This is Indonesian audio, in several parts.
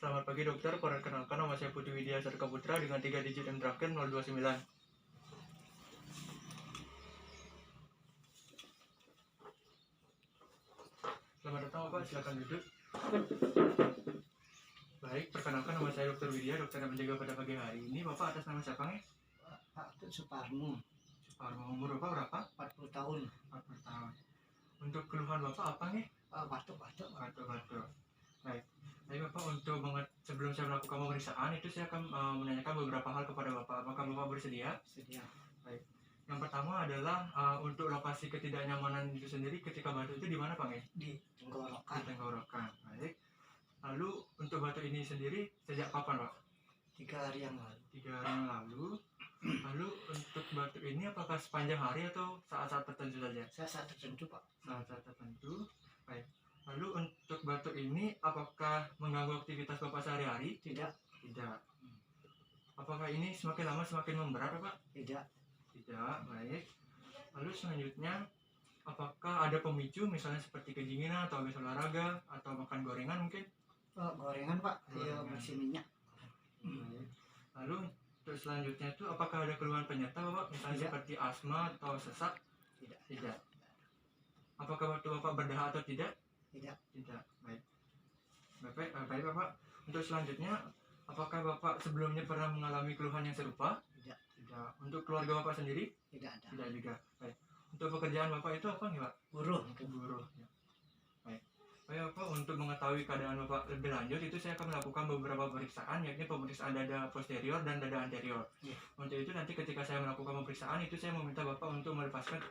Selamat pagi dokter, perkenalkan nama saya Putu Widya Sarka Putra dengan 3 digit yang terakhir 029. Selamat datang Bapak, silakan duduk. Baik, perkenalkan nama saya Dr. Widya, dokter yang menjaga pada pagi hari ini. Bapak atas nama siapa nih? Pak Suparmo. Suparmo, umur Bapak berapa? 40 tahun. 40 tahun. Untuk keluhan Bapak apa nih? Batuk-batuk. Batuk-batuk. Baik. Baik Bapak, sebelum saya melakukan pemeriksaan itu saya akan menanyakan beberapa hal kepada Bapak. Apakah Bapak bersedia? Sedia. Baik. Yang pertama adalah untuk lokasi ketidaknyamanan itu sendiri ketika batuk itu di mana Pak? Di tenggorokan. Di tenggorokan. Baik. Lalu untuk batuk ini sendiri sejak kapan Pak? 3 hari yang lalu. 3 hari yang lalu. Lalu untuk batuk ini apakah sepanjang hari atau saat-saat tertentu saja? Saat tertentu Pak. Saat-saat tertentu. Baik. Lalu untuk batuk ini apakah mengganggu aktivitas Bapak sehari-hari? Tidak. Tidak. Apakah ini semakin lama semakin memberat Pak? Tidak. Tidak. Baik. Lalu selanjutnya apakah ada pemicu misalnya seperti kedinginan atau habis olahraga atau makan gorengan mungkin? Gorengan Pak. Iya, bersih minyak. Baik. Lalu untuk selanjutnya itu apakah ada keluhan penyerta Bapak misalnya Tidak. seperti asma atau sesak? Tidak. Tidak. Apakah waktu Bapak berdahak atau tidak? Tidak. Tidak. Baik. Baik Bapak. Untuk selanjutnya apakah Bapak sebelumnya pernah mengalami keluhan yang serupa? Tidak. Tidak. Untuk keluarga Bapak sendiri? Tidak ada. Tidak juga. Baik. Untuk pekerjaan Bapak itu apa nih Pak? Buruh. Buruh. Ya. Baik. Baik Bapak, untuk mengetahui keadaan Bapak lebih lanjut itu saya akan melakukan beberapa pemeriksaan, yakni pemeriksaan dada posterior dan dada anterior. Ya. Untuk itu nanti ketika saya melakukan pemeriksaan itu saya meminta Bapak untuk melepaskan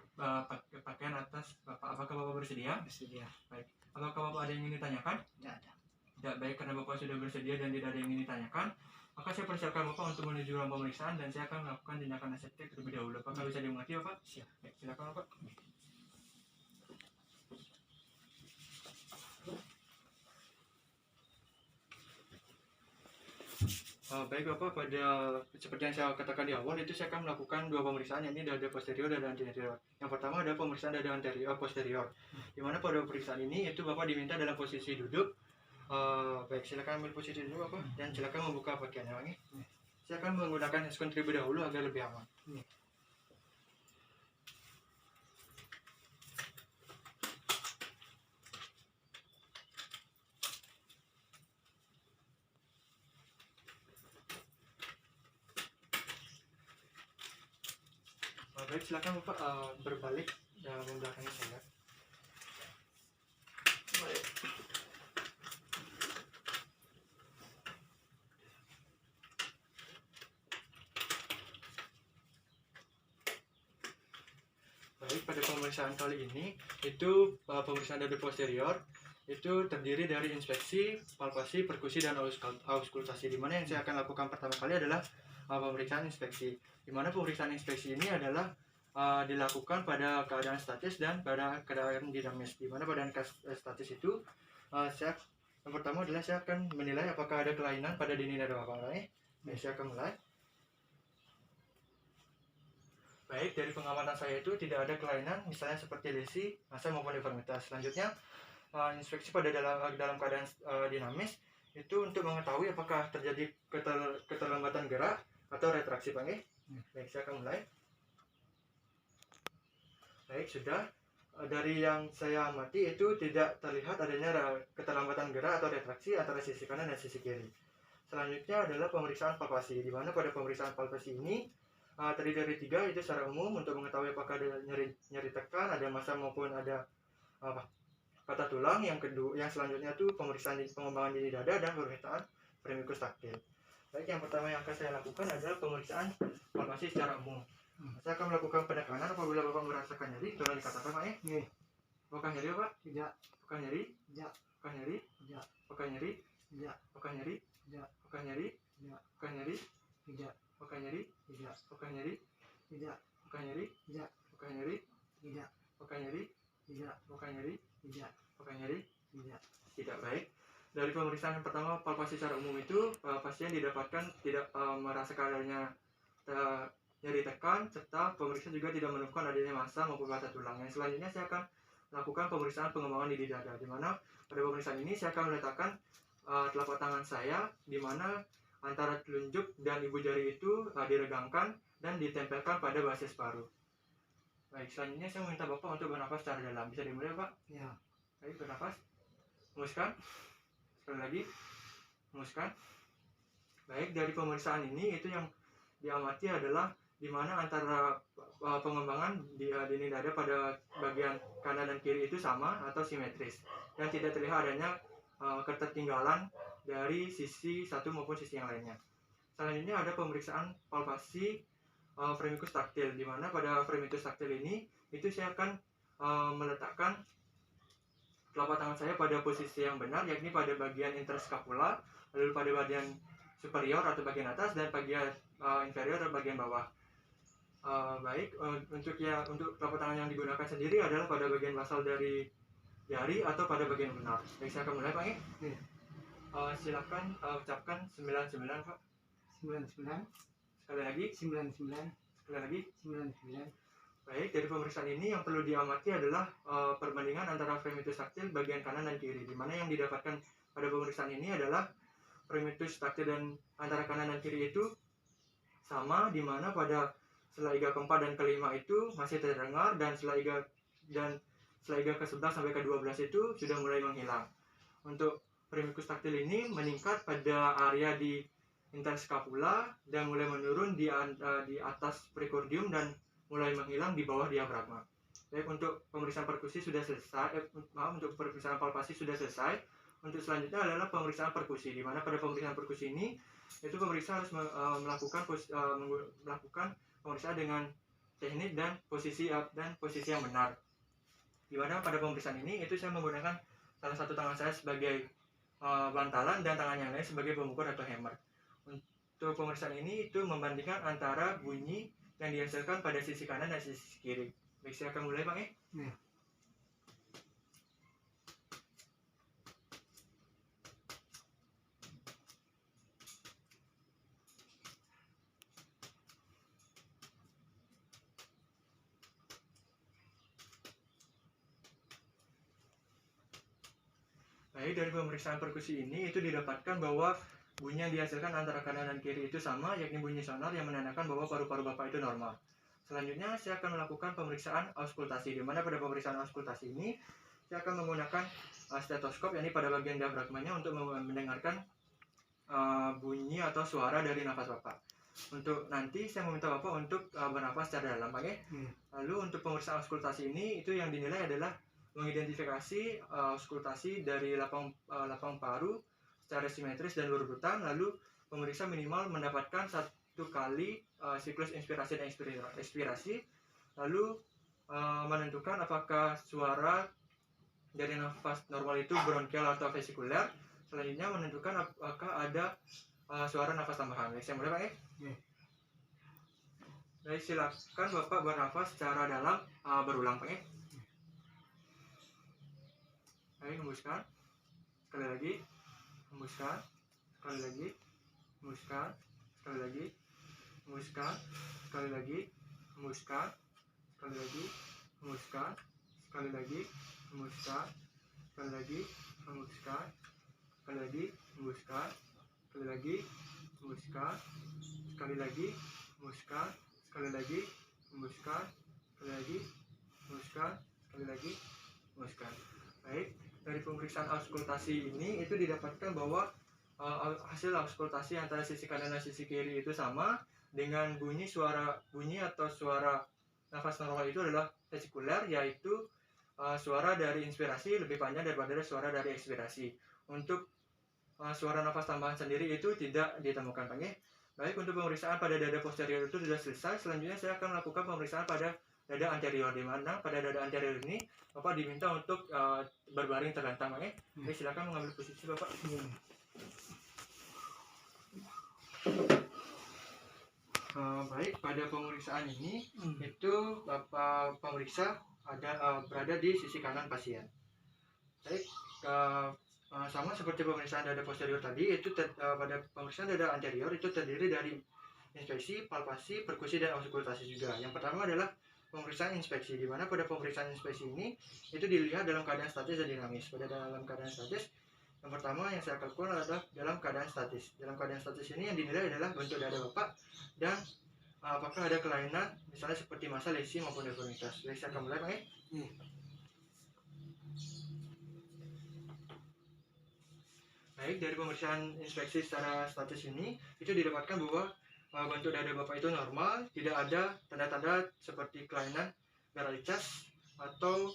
pakaian atas Bapak. Apakah Bapak bersedia? Bersedia. Baik. Apakah Bapak ada yang ingin ditanyakan? Tidak ada. Tidak. Baik, karena Bapak sudah bersedia dan tidak ada yang ingin ditanyakan, maka saya persiapkan Bapak untuk menuju ruang pemeriksaan dan saya akan melakukan tindakan aseptik terlebih dahulu. Apakah bisa dimengerti Bapak? Siap. Baik, silakan Bapak. Baik Bapak, seperti yang saya katakan di awal itu saya akan melakukan 2 pemeriksaan, yakni dada posterior dan dada anterior. Yang pertama ada pemeriksaan dada posterior, di mana pada pemeriksaan ini itu Bapak diminta dalam posisi duduk. Baik, silakan ambil posisi dulu Bapak dan silakan membuka pakaiannya lagi. Saya akan menggunakan handscoon terlebih dahulu agar lebih aman. Baik, silakan Bapak berbalik dan membelakangi saya. Baik. Baik, pada pemeriksaan kali ini itu pemeriksaan dada posterior itu terdiri dari inspeksi, palpasi, perkusi, dan auskultasi. Di mana yang saya akan lakukan pertama kali adalah pemeriksaan inspeksi. Di mana pemeriksaan inspeksi ini adalah dilakukan pada keadaan statis dan pada keadaan dinamis. Di mana pada statis itu yang pertama adalah saya akan menilai apakah ada kelainan pada dinding dada Bapak. Saya akan mulai. Baik, dari pengamatan saya itu tidak ada kelainan, misalnya seperti lesi, massa maupun deformitas. Selanjutnya, inspeksi pada dalam keadaan dinamis itu untuk mengetahui apakah terjadi keterlambatan gerak atau retraksi, Pak. Baik, saya akan mulai. Baik, sudah. Dari yang saya amati itu tidak terlihat adanya keterlambatan gerak atau retraksi antara sisi kanan dan sisi kiri. Selanjutnya adalah pemeriksaan palpasi, di mana pada pemeriksaan palpasi ini terdiri dari 3, itu secara umum untuk mengetahui apakah ada nyeri tekan, ada massa maupun ada patah tulang. Yang selanjutnya itu pemeriksaan pengembangan dinding dada dan pemetaan premikus taktil. Baik, yang pertama yang akan saya lakukan adalah pemeriksaan palpasi secara umum. Saya akan melakukan penekanan apabila Bapak merasakan nyeri, tolong dikatakan Pak. Apakah nyeri Bapak? Tidak. Apakah nyeri? Tidak. Apakah nyeri? Tidak. Apakah nyeri? Tidak. Apakah nyeri? Tidak. Apakah nyeri? Tidak. Apakah nyeri? Tidak. Apakah nyeri? Tidak. Apakah nyeri? Tidak. Apakah nyeri? Tidak. Apakah nyeri? Tidak. Apakah nyeri? Tidak. Apakah nyeri? Tidak. Apakah nyeri? Tidak. Tidak. Baik. Dari pemeriksaan yang pertama palpasi secara umum itu pasien didapatkan tidak merasakan adanya nyeri tekan, serta pemeriksa juga tidak menemukan adanya massa maupun patah tulang. Yang selanjutnya saya akan melakukan pemeriksaan pengembangan dinding dada, di mana pada pemeriksaan ini saya akan meletakkan telapak tangan saya, di mana antara telunjuk dan ibu jari itu diregangkan dan ditempelkan pada basis paru. Baik, selanjutnya saya meminta Bapak untuk bernafas secara dalam. Bisa dimulai, Pak? Ya. Baik, bernafas. Hembuskan. Sekali lagi. Hembuskan. Baik, dari pemeriksaan ini itu yang diamati adalah di mana antara pengembangan di dinding dada pada bagian kanan dan kiri itu sama atau simetris, dan tidak terlihat adanya ketertinggalan dari sisi satu maupun sisi yang lainnya. Selanjutnya ada pemeriksaan palpasi fremikus taktil, di mana pada fremikus taktil ini itu saya akan meletakkan telapak tangan saya pada posisi yang benar, yakni pada bagian interskapula, lalu pada bagian superior atau bagian atas, dan bagian inferior atau bagian bawah. Baik, untuk telapak tangan yang digunakan sendiri adalah pada bagian basal dari jari atau pada bagian benar. Baik, saya akan mulai, Pak. Ya. Silakan ucapkan 99, Pak. 99. Sekali lagi. 99. Sekali lagi. 99. Baik, dari pemeriksaan ini yang perlu diamati adalah perbandingan antara fremitus taktil bagian kanan dan kiri, di mana yang didapatkan pada pemeriksaan ini adalah fremitus taktil dan antara kanan dan kiri itu sama, di mana pada setelah iga keempat dan kelima itu masih terdengar, dan setelah iga ke-11 sampai ke-12 itu sudah mulai menghilang. Untuk fremikus taktil ini meningkat pada area di interskapula dan mulai menurun di atas precordium dan mulai menghilang di bawah diafragma. Baik, untuk pemeriksaan perkusi sudah selesai. Untuk pemeriksaan palpasi sudah selesai. Untuk selanjutnya adalah pemeriksaan perkusi, di mana pada pemeriksaan perkusi ini itu pemeriksa harus melakukan pemeriksaan dengan teknik dan posisi yang benar. Di mana pada pemeriksaan ini itu saya menggunakan salah satu tangan saya sebagai bantalan dan tangan yang lain sebagai pemukul atau hammer. Untuk pemeriksaan ini itu membandingkan antara bunyi yang dihasilkan pada sisi kanan dan sisi kiri. Baik, saya akan mulai, Pak. Ya. Baik, dari pemeriksaan perkusi ini itu didapatkan bahwa bunyi yang dihasilkan antara kanan dan kiri itu sama, yakni bunyi sonar yang menandakan bahwa paru-paru Bapak itu normal. Selanjutnya saya akan melakukan pemeriksaan auskultasi, di mana pada pemeriksaan auskultasi ini saya akan menggunakan stetoskop, yakni pada bagian diafragmanya, untuk mendengarkan bunyi atau suara dari nafas Bapak. Untuk nanti saya meminta Bapak untuk bernafas secara dalam, Pak. Lalu untuk pemeriksaan auskultasi ini itu yang dinilai adalah mengidentifikasi auskultasi dari lapang paru secara simetris dan berurutan, lalu pemeriksa minimal mendapatkan 1 kali siklus inspirasi dan ekspirasi, lalu menentukan apakah suara dari nafas normal itu bronkial atau vesikuler. Selanjutnya menentukan apakah ada suara nafas tambahan. Baik, saya mulai, Pak. Baik, silakan Bapak bernafas secara dalam berulang, Pak. Baik, hembuskan. Sekali lagi. Hembuskan. Sekali lagi. Hembuskan. Sekali lagi. Hembuskan. Sekali lagi. Hembuskan. Sekali lagi. Hembuskan. Sekali lagi. Hembuskan. Sekali lagi. Hembuskan. Sekali lagi. Hembuskan. Sekali lagi. Hembuskan. Sekali lagi. Hembuskan. Sekali lagi. Hembuskan. Sekali lagi. Hembuskan. Sekali lagi. Hembuskan. Baik, dari pemeriksaan auskultasi ini itu didapatkan bahwa hasil auskultasi antara sisi kanan dan sisi kiri itu sama, dengan bunyi atau suara nafas normal itu adalah vesikuler, yaitu suara dari inspirasi lebih panjang daripada suara dari ekspirasi. Untuk suara nafas tambahan sendiri itu tidak ditemukan, Pak. Baik, untuk pemeriksaan pada dada posterior itu sudah selesai. Selanjutnya saya akan melakukan pemeriksaan pada dada anterior, di mana pada dada anterior ini Bapak diminta untuk berbaring terlentang, Pak. Oke, silakan mengambil posisi Bapak. Baik, pada pemeriksaan ini itu Bapak pemeriksa berada di sisi kanan pasien. Baik, sama seperti pemeriksaan dada posterior tadi, itu pada pemeriksaan dada anterior itu terdiri dari inspeksi, palpasi, perkusi, dan auskultasi juga. Yang pertama adalah pemeriksaan inspeksi, di mana pada pemeriksaan inspeksi ini itu dilihat dalam keadaan statis dan dinamis. Pada dalam keadaan statis Yang pertama yang saya kalkul adalah dalam keadaan statis. Dalam keadaan statis ini yang dinilai adalah bentuk dada Bapak dan apakah ada kelainan misalnya seperti massa, lesi maupun deformitas. Baik, saya akan mulai, Bang. Baik, dari pemeriksaan inspeksi secara statis ini itu didapatkan bahwa bentuk dada Bapak itu normal, tidak ada tanda-tanda seperti kelainan darah licas atau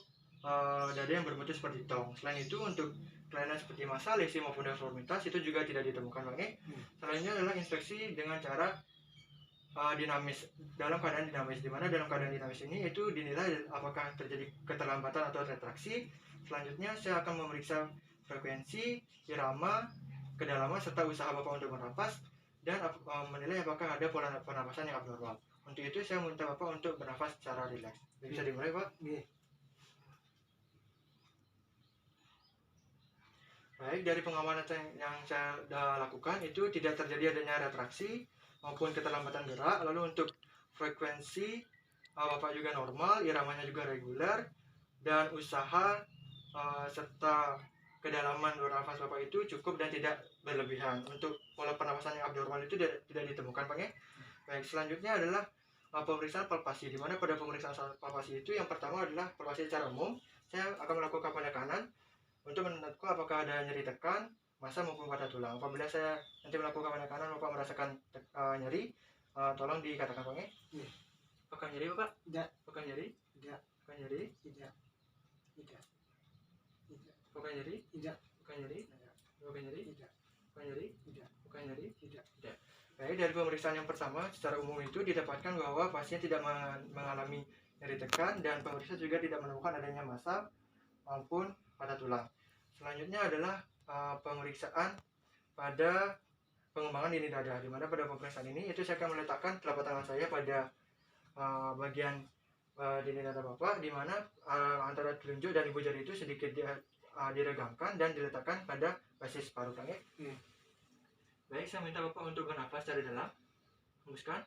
dada yang berbentuk seperti tong. Selain itu, untuk kelainan seperti massa, lesi maupun deformitas itu juga tidak ditemukan, Bang. Selanjutnya adalah inspeksi dengan cara dinamis, dalam keadaan dinamis, di mana dalam keadaan dinamis ini itu dinilai apakah terjadi keterlambatan atau retraksi. Selanjutnya saya akan memeriksa frekuensi, irama, kedalaman serta usaha Bapak untuk bernafas dan menilai apakah ada pola pernapasan yang abnormal. Untuk itu saya minta Bapak untuk bernafas secara rileks. Bisa dimulai, Pak? Baik, dari pengamanan yang saya lakukan itu tidak terjadi adanya retraksi maupun keterlambatan gerak. Lalu untuk frekuensi Bapak juga normal, iramanya juga reguler, dan usaha serta kedalaman bernafas Bapak itu cukup dan tidak berlebihan. Untuk pola pernapasan yang abnormal itu tidak ditemukan, Pak. Baik, selanjutnya adalah pemeriksaan palpasi, di mana pada pemeriksaan palpasi itu yang pertama adalah palpasi secara umum. Saya akan melakukan penekanan untuk menentukan apakah ada nyeri tekan, massa maupun patah tulang. Apabila saya nanti melakukan penekanan Bapak merasakan nyeri, tolong dikatakan, Pak. Apakah nyeri, Bapak? Tidak. Apakah nyeri? Tidak. Apakah nyeri? Tidak. Tidak. Tidak. Apakah nyeri? Tidak. Apakah nyeri? Tidak. Apakah nyeri? Tidak. Apakah nyeri? Tidak. Apakah nyeri? Tidak. Tidak. Baik, dari pemeriksaan yang pertama secara umum itu didapatkan bahwa pasien tidak mengalami nyeri tekan dan pemeriksa juga tidak menemukan adanya massa maupun patah tulang. Selanjutnya adalah pemeriksaan pada pengembangan dini dada, di mana pada pemeriksaan ini itu saya akan meletakkan telapak tangan saya pada bagian dini dada Bapak, di mana antara telunjuk dan ibu jari itu sedikit diregangkan dan diletakkan pada basis paru, Pak. Baik, saya minta Bapak untuk bernafas dari dalam, hembuskan,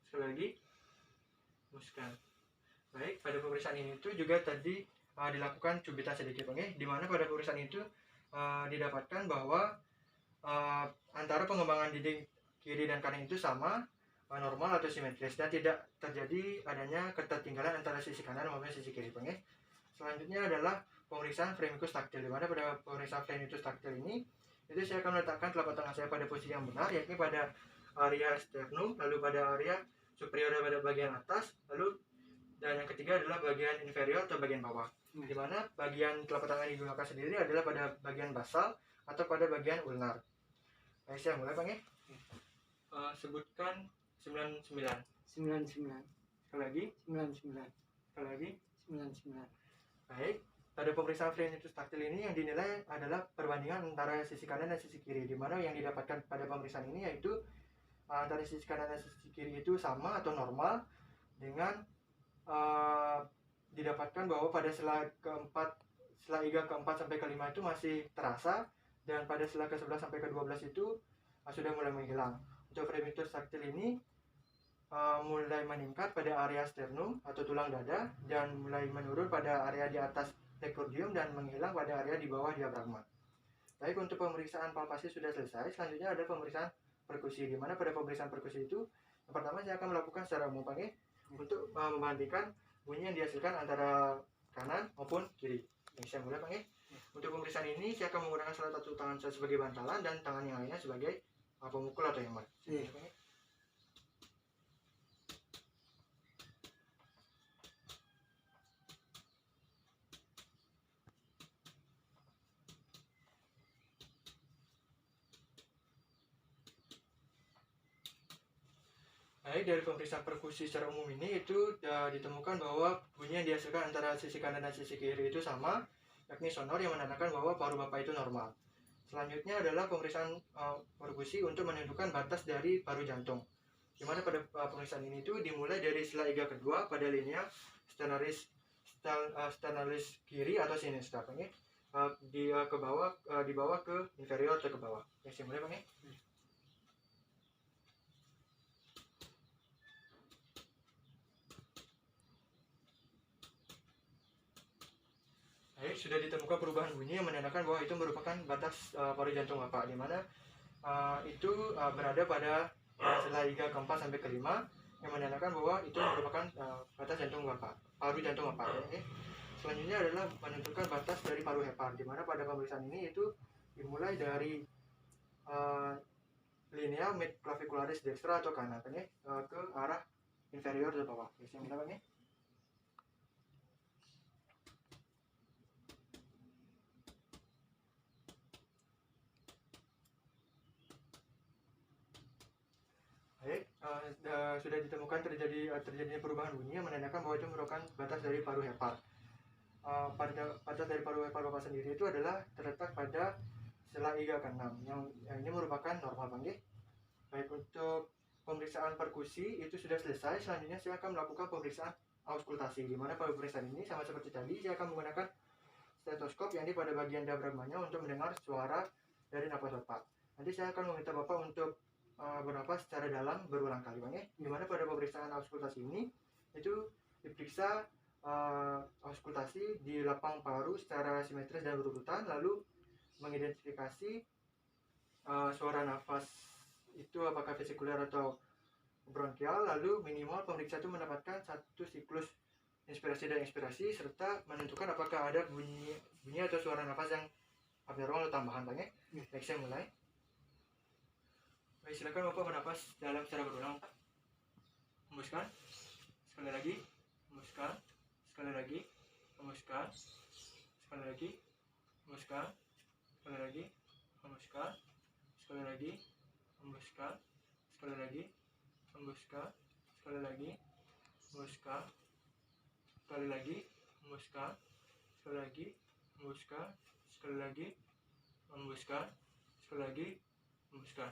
sekali lagi, hembuskan. Baik, pada pemeriksaan ini itu juga tadi dilakukan cubitan sedikit, Pak, di mana pada pemeriksaan itu didapatkan bahwa antara pengembangan dinding kiri dan kanan itu sama, normal atau simetris, dan tidak terjadi adanya ketertinggalan antara sisi kanan maupun sisi kiri, Pak. Selanjutnya adalah pemeriksaan fremikus taktil, di mana pada pemeriksaan fremikus taktil ini itu saya akan meletakkan telapak tangan saya pada posisi yang benar, yakni pada area sternum, lalu pada area superior pada bagian atas, lalu dan yang ketiga adalah bagian inferior atau bagian bawah, di mana bagian telapak tangan yang digunakan sendiri adalah pada bagian basal atau pada bagian ulnar. Baik, saya mulai, Pak. Sebutkan 99. 99. Sekali lagi. 99. Sekali lagi. 99. Baik, pada pemeriksaan frenitus taktil ini yang dinilai adalah perbandingan antara sisi kanan dan sisi kiri, di mana yang didapatkan pada pemeriksaan ini yaitu antara sisi kanan dan sisi kiri itu sama atau normal, dengan didapatkan bahwa pada sela iga keempat sampai kelima itu masih terasa, dan pada sela ke-11 sampai ke-12 itu sudah mulai menghilang. Untuk frenitus taktil ini mulai meningkat pada area sternum atau tulang dada dan mulai menurun pada area di atas precordium dan menghilang pada area di bawah diafragma. Baik, untuk pemeriksaan palpasi sudah selesai. Selanjutnya ada pemeriksaan perkusi, di mana pada pemeriksaan perkusi itu yang pertama saya akan melakukan secara umum, Pak, untuk membandingkan bunyi yang dihasilkan antara kanan maupun kiri. Yang saya mulai, Pak. Untuk pemeriksaan ini saya akan menggunakan salah satu tangan saya sebagai bantalan dan tangan yang lainnya sebagai pemukul atau hemat. Baik, dari pemeriksaan perkusi secara umum ini itu ditemukan bahwa bunyi yang dihasilkan antara sisi kanan dan sisi kiri itu sama, yakni sonor, yang menandakan bahwa paru Bapak itu normal. Selanjutnya adalah pemeriksaan perkusi untuk menentukan batas dari paru jantung, di mana pada pemeriksaan ini itu dimulai dari sela iga kedua pada linea sternalis kiri atau sinistra, di bawah ke inferior atau ke bawah. Yang mulai, Pak. Baik, sudah ditemukan perubahan bunyi yang menandakan bahwa itu merupakan batas paru jantung Bapak, di mana itu berada pada sela iga keempat sampai kelima yang menandakan bahwa itu merupakan batas jantung Bapak, paru jantung Bapak. Oke. Selanjutnya adalah menentukan batas dari paru hepar, di mana pada pemeriksaan ini itu dimulai dari linea midclavicularis dextra atau kanan ke arah inferior ke bawah. Oke, saya mulai Pak. Sudah ditemukan terjadinya perubahan bunyi yang menandakan bahwa itu merupakan batas dari paru hepar. Batas dari paru hepar Bapak sendiri itu adalah terletak pada sela iga ke-6 yang ini merupakan normal Pak. Baik, untuk pemeriksaan perkusi itu sudah selesai. Selanjutnya saya akan melakukan pemeriksaan auskultasi, di mana pada pemeriksaan ini sama seperti tadi saya akan menggunakan stetoskop yang di pada bagian diafragmanya untuk mendengar suara dari napas Bapak. Nanti saya akan meminta Bapak untuk bernapas secara dalam berulang kali Bang. Di mana pada pemeriksaan auskultasi ini itu diperiksa auskultasi di lapang paru secara simetris dan berurutan, lalu mengidentifikasi suara nafas itu apakah vesikuler atau bronkial, lalu minimal pemeriksa itu mendapatkan satu siklus inspirasi dan ekspirasi serta menentukan apakah ada bunyi atau suara nafas yang abnormal atau tambahan Bang. Baik, saya mulai. Baik, silakan Bapak bernapas dalam secara berulang. Hembuskan. Sekali lagi. Hembuskan. Sekali lagi. Hembuskan. Sekali lagi. Hembuskan. Sekali lagi. Hembuskan. Sekali lagi. Hembuskan. Sekali lagi. Hembuskan. Sekali lagi. Hembuskan. Sekali lagi. Hembuskan. Sekali lagi. Hembuskan. Sekali lagi. Hembuskan. Sekali lagi. Hembuskan.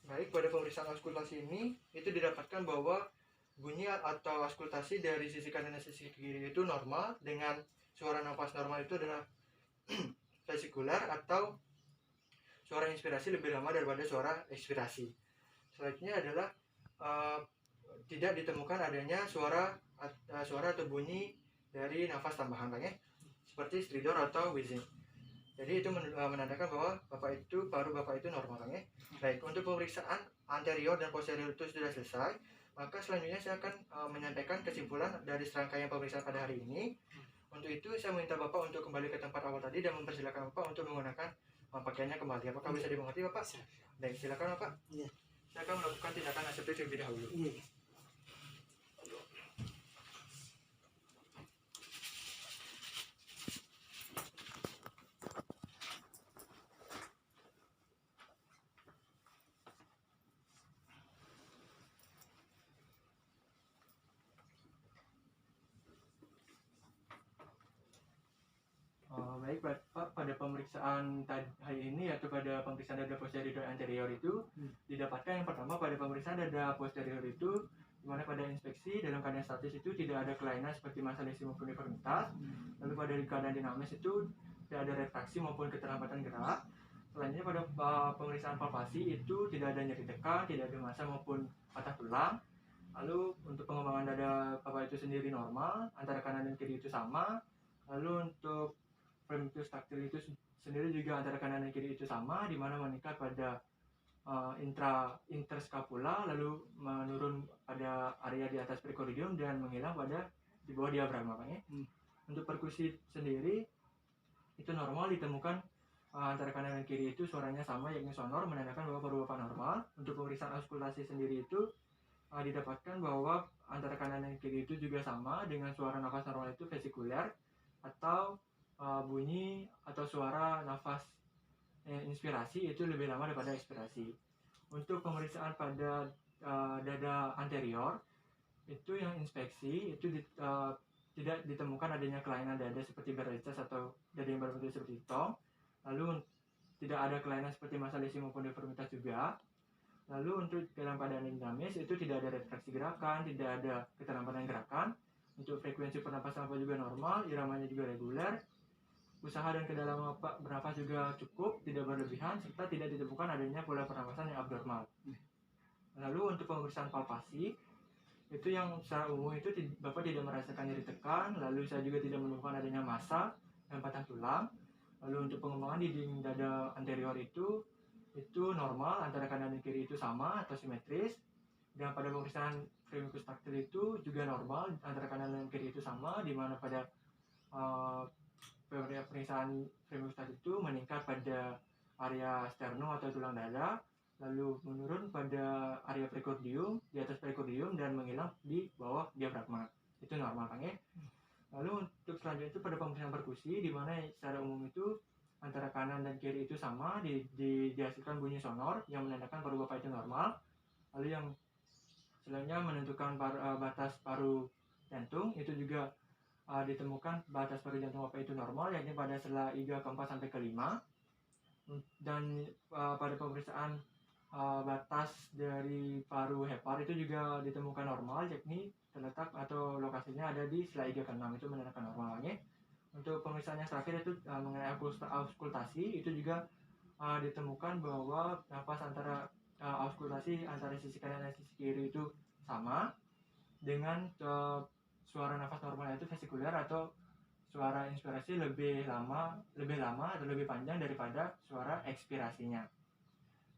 Baik, pada pemeriksaan auskultasi ini itu didapatkan bahwa bunyi atau auskultasi dari sisi kanan dan sisi kiri itu normal, dengan suara nafas normal itu adalah vesikuler atau suara inspirasi lebih lama daripada suara ekspirasi. Selanjutnya adalah tidak ditemukan adanya suara atau bunyi dari nafas tambahan seperti stridor atau wheezing. Jadi itu menandakan bahwa paru Bapak itu normal Baik, untuk pemeriksaan anterior dan posterior itu sudah selesai. Maka selanjutnya saya akan menyampaikan kesimpulan dari serangkaian pemeriksaan pada hari ini. Untuk itu saya meminta Bapak untuk kembali ke tempat awal tadi dan mempersilakan Bapak untuk menggunakan pakaiannya kembali. Apakah bisa dimengerti Bapak? Baik, silakan Bapak. Iya. Saya akan melakukan tindakan aseptik terlebih dahulu. Iya. Baik Pak, pada pemeriksaan hari ini atau pada pemeriksaan dada posterior dan anterior itu didapatkan yang pertama pada pemeriksaan dada posterior itu, di mana pada inspeksi dalam keadaan statis itu tidak ada kelainan seperti massa lesi maupun deformitas. Lalu pada keadaan dinamis itu tidak ada retraksi maupun keterlambatan gerak. Selanjutnya pada pemeriksaan palpasi itu tidak ada nyeri tekan, tidak ada massa maupun patah tulang. Lalu untuk pengembangan dada Bapak itu sendiri normal, antara kanan dan kiri itu sama. Lalu untuk premitus taktil itu sendiri juga antara kanan dan kiri itu sama, di mana meningkat pada interskapula, lalu menurun pada area di atas precordium dan menghilang pada di bawah diafragma Untuk perkusi sendiri itu normal, ditemukan antara kanan dan kiri itu suaranya sama, yakni sonor, menandakan bahwa paru Bapak normal. Untuk pemeriksaan auskultasi sendiri itu didapatkan bahwa antara kanan dan kiri itu juga sama, dengan suara nafas normal itu vesikuler atau bunyi atau suara nafas inspirasi itu lebih lama daripada ekspirasi. Untuk pemeriksaan pada dada anterior itu yang inspeksi itu tidak ditemukan adanya kelainan dada seperti Barrett's atau dada yang berbentuk seperti tong. Lalu tidak ada kelainan seperti massa lesi maupun deformitas juga. Lalu untuk dalam keadaan dinamis itu tidak ada retraksi gerakan, tidak ada keterlambatan gerakan. Untuk frekuensi pernapasan Bapak juga normal, iramanya juga reguler. Usaha dan kedalaman Bapak bernafas juga cukup, tidak berlebihan, serta tidak ditemukan adanya pola pernapasan yang abnormal. Lalu untuk pemeriksaan palpasi Itu yang secara umum itu Bapak tidak merasakan nyeri tekan, lalu saya juga tidak menemukan adanya massa dan patah tulang. Lalu untuk pengembangan di dinding dada anterior itu normal, antara kanan dan kiri itu sama atau simetris. Dan pada pemeriksaan Firmicus taktil itu juga normal, antara kanan dan kiri itu sama, di mana pada pemeriksaan Firmicus taktil itu meningkat pada area sterno atau tulang dada, lalu menurun pada area precordium, di atas precordium, dan menghilang di bawah diafragma. Itu normal kan ya. Lalu untuk selanjutnya itu pada pemeriksaan perkusi, di mana secara umum itu antara kanan dan kiri itu sama, dihasilkan bunyi sonor yang menandakan paru Bapak itu normal. Lalu yang selanjutnya menentukan batas paru jantung, itu juga ditemukan batas paru jantung Bapak itu normal, yakni pada sela iga keempat sampai kelima. Dan pada pemeriksaan batas dari paru hepar itu juga ditemukan normal, yakni terletak atau lokasinya ada di sela iga ke-6, itu menandakan normalnya. Untuk pemeriksaan yang terakhir itu mengenai auskultasi, itu juga ditemukan bahwa napas antara auskultasi antara sisi kanan dan sisi kiri itu sama, dengan suara nafas normalnya itu vesikuler atau suara inspirasi lebih lama atau lebih panjang daripada suara ekspirasinya.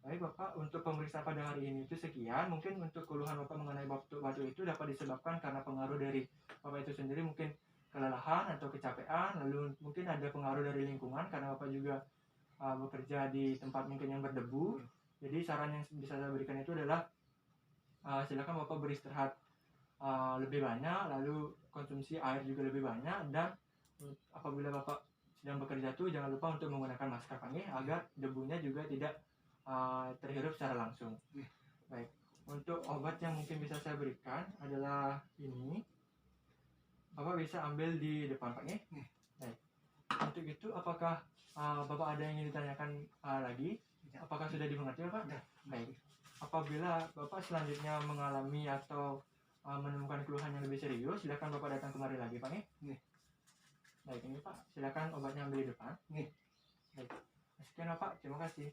Baik Bapak, untuk pemeriksaan pada hari ini itu sekian. Mungkin untuk keluhan Bapak mengenai batu itu dapat disebabkan karena pengaruh dari Bapak itu sendiri, mungkin kelelahan atau kecapean, lalu mungkin ada pengaruh dari lingkungan karena Bapak juga bekerja di tempat mungkin yang berdebu. Jadi saran yang bisa saya berikan itu adalah silakan Bapak beristirahat lebih banyak, lalu konsumsi air juga lebih banyak, dan apabila Bapak sedang bekerja tuh jangan lupa untuk menggunakan masker agar debunya juga tidak terhirup secara langsung. Baik, untuk obat yang mungkin bisa saya berikan adalah ini. Bapak bisa ambil di depan Pak. Baik. Untuk itu apakah Bapak ada yang ingin ditanyakan lagi? Apakah sudah dimengerti Bapak? Baik. Apabila Bapak selanjutnya mengalami atau menemukan keluhan yang lebih serius, silakan Bapak datang kemari lagi Pak. Baik, ini Pak, silakan obatnya ambil di depan. Baik. Sekian Bapak, terima kasih.